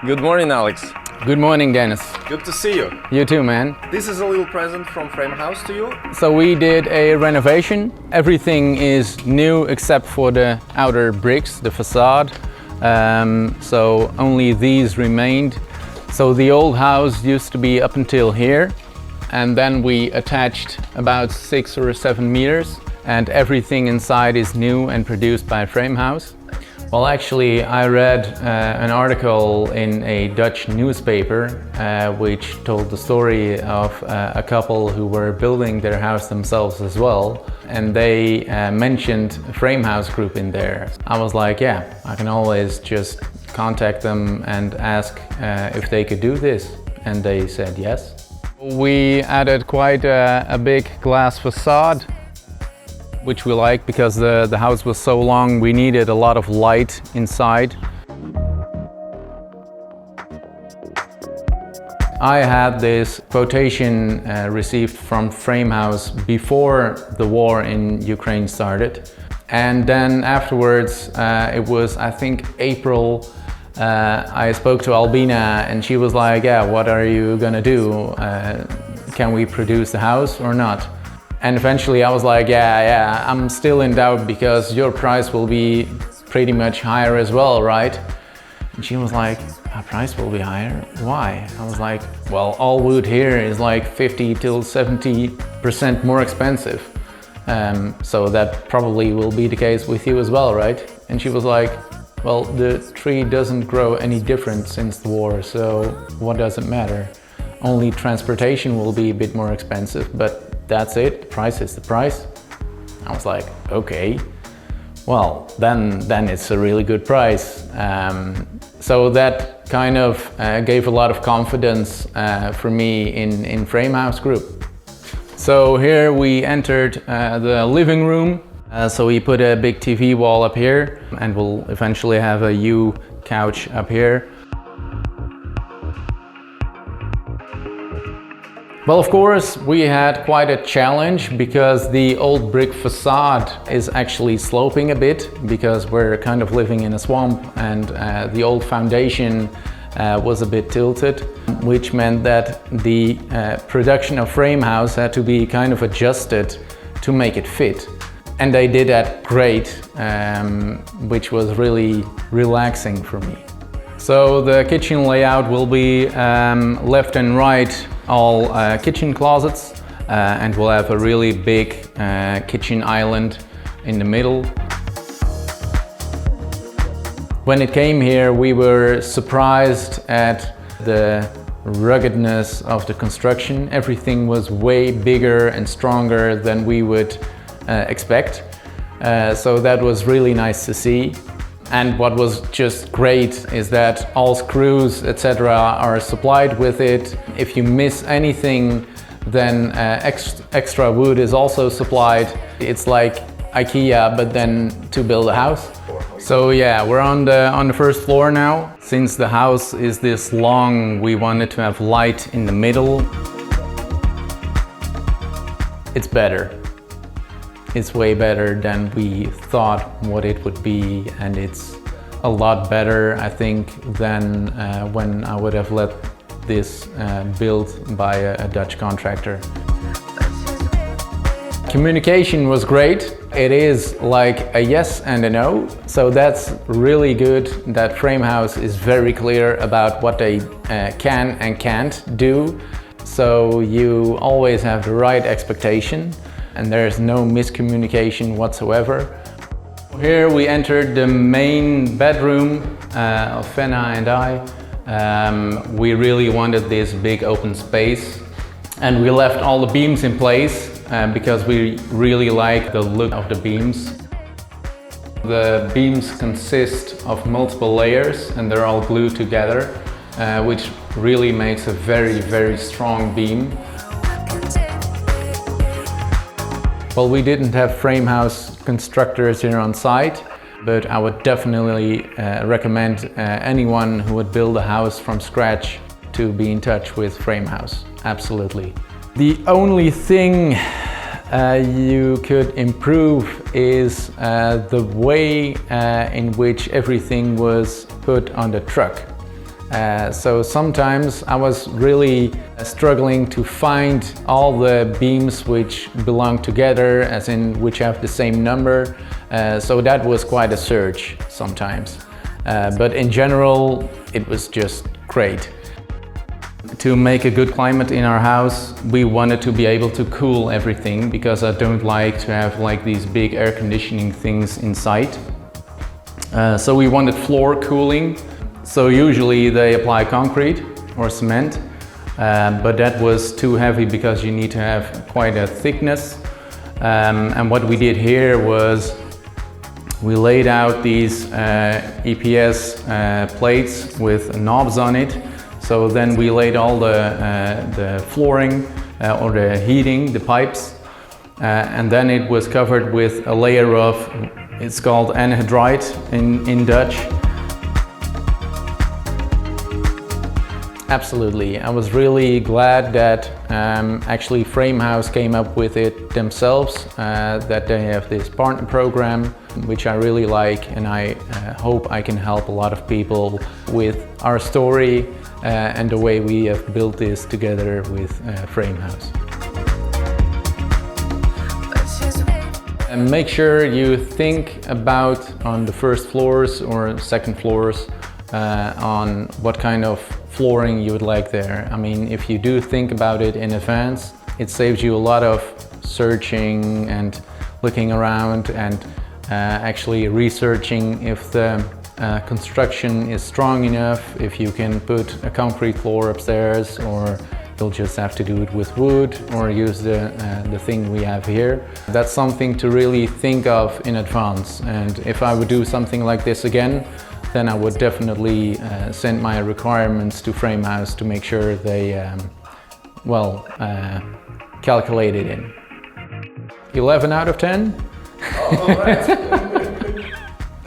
Good morning, Alex. Good morning, Dennis. Good to see you. You too, man. This is a little present from Frame House to you. So we did a renovation. Everything is new except for the outer bricks, the facade. So only these remained. So the old house used to be up until here, and then we attached about 6 or 7 meters, and everything inside is new and produced by Frame House. Well, actually, I read an article in a Dutch newspaper which told the story of a couple who were building their house themselves as well, and they mentioned Frame House Group in there. I was like, yeah, I can always just contact them and ask if they could do this, and they said yes. We added quite a big glass facade, which we like because the house was so long, we needed a lot of light inside. I had this quotation received from Frame House before the war in Ukraine started. And then afterwards, it was, I think, April, I spoke to Albina and she was like, yeah, what are you gonna do? Can we produce the house or not? And eventually I was like, yeah, I'm still in doubt because your price will be pretty much higher as well, right? And she was like, our price will be higher? Why? I was like, well, all wood here is like 50 till 70% more expensive. So that probably will be the case with you as well, right? And she was like, well, the tree doesn't grow any different since the war, so what does it matter? Only transportation will be a bit more expensive, but that's it, the price is the price. I was like, okay, well, then it's a really good price. So that kind of gave a lot of confidence for me in Frame House Group. So here we entered the living room. So we put a big TV wall up here, and we'll eventually have a U couch up here. Well, of course, we had quite a challenge because the old brick facade is actually sloping a bit because we're kind of living in a swamp, and the old foundation was a bit tilted, which meant that the production of Frame House had to be kind of adjusted to make it fit. And they did that great, which was really relaxing for me. So the kitchen layout will be left and right all kitchen closets, and we'll have a really big kitchen island in the middle. When it came here, we were surprised at the ruggedness of the construction. Everything was way bigger and stronger than we would expect. So that was really nice to see. And what was just great is that all screws, etc. are supplied with it. If you miss anything, then extra wood is also supplied. It's like IKEA, but then to build a house. So yeah, we're on the first floor now. Since the house is this long, we wanted to have light in the middle. It's better. It's way better than we thought what it would be, and it's a lot better, I think, than when I would have let this built by a Dutch contractor. Communication was great. It is like a yes and a no, so that's really good that Frame House is very clear about what they can and can't do, so you always have the right expectation. And there's no miscommunication whatsoever. Here we entered the main bedroom of Fenna and I. We really wanted this big open space, and we left all the beams in place because we really like the look of the beams. The beams consist of multiple layers and they're all glued together, which really makes a very, very strong beam. Well, we didn't have Frame House constructors here on site, but I would definitely recommend anyone who would build a house from scratch to be in touch with Frame House. Absolutely. The only thing you could improve is the way in which everything was put on the truck. So sometimes I was really struggling to find all the beams which belong together, as in which have the same number. So that was quite a search sometimes. But in general, it was just great. To make a good climate in our house, we wanted to be able to cool everything, because I don't like to have like these big air conditioning things inside. So we wanted floor cooling. So usually they apply concrete or cement, but that was too heavy because you need to have quite a thickness. And what we did here was we laid out these EPS plates with knobs on it. So then we laid all the flooring or the heating, the pipes, and then it was covered with a layer of, it's called anhydrite in Dutch. Absolutely. I was really glad that actually Framehouse came up with it themselves, that they have this partner program, which I really like, and I hope I can help a lot of people with our story and the way we have built this together with Framehouse. And make sure you think about on the first floors or second floors on what kind of flooring you would like there. I mean, if you do think about it in advance, it saves you a lot of searching and looking around and actually researching if the construction is strong enough, if you can put a concrete floor upstairs, or you'll just have to do it with wood or use the thing we have here. That's something to really think of in advance. And if I would do something like this again, then I would definitely send my requirements to Framehouse to make sure they, calculate it in. 11 out of 10? Oh, all right.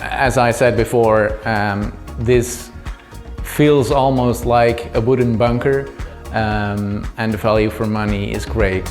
As I said before, this feels almost like a wooden bunker, and the value for money is great.